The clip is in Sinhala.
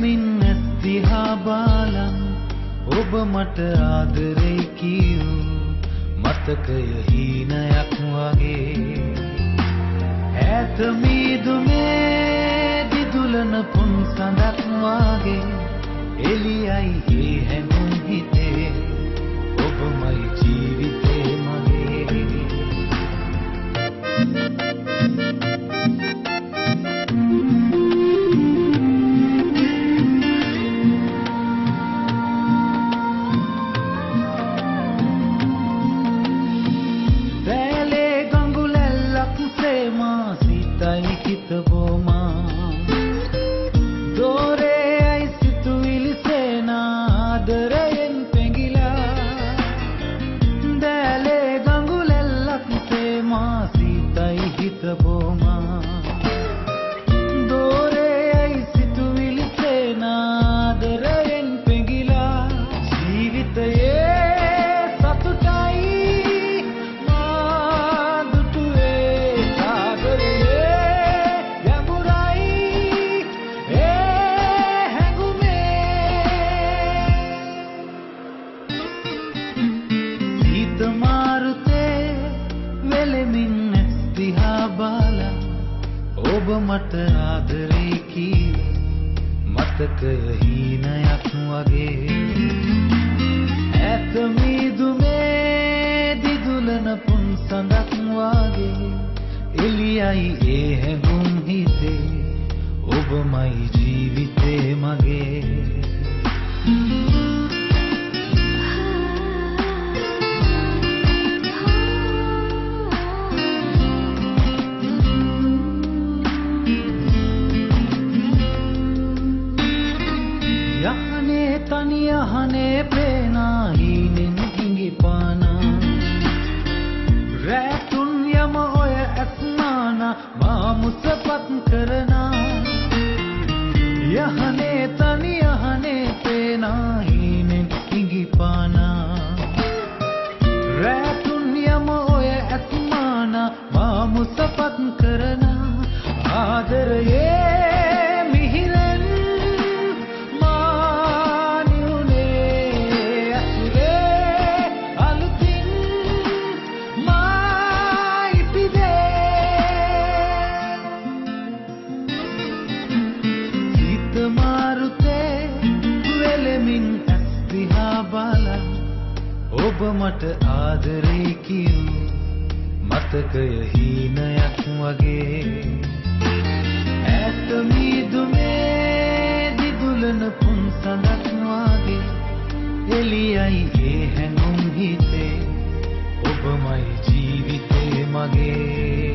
වෙලමින් ඇස්තිහා බාලන් ඔබ මට ආදරේ කියූ මතකය හීනයක් වගේ ඈත මීදුමේ දිදුලන පුන් සඳක් වගේ එළියයි ඒ හැඟුම් හිතේ ඔබමයි ජීවිතේ මගේ ඔබ මට ආදරේ කී මතකය හීනයක් වගේ ඈත මීදුමේ දිදුලන පුන් සඳක් වගේ එළියයි ඒ හැඟුම් හිතේ ඔබමයි ජීවිතේ මගේ තනියහනේ පේනා හීනෙන් හිඟිපානා රැතුන් යම ඔය ඇස්නානා මා මුසපත් කරනා යහනේ තනියහනේ පේනා හීනෙන් හිඟිපානා රැතුන් යම ඔය ඇස්නානා මා මුසපත් කරනා ආදරයේ ඔබ මට ආදරේ කියූ මතකය හීනයක් වගේ ඈත මීදුමේ දිදුලන පුන් සඳක් වගේ එළියයි ඒ හැඟුම් හිතේ ඔබමයි ජීවිතේ මගේ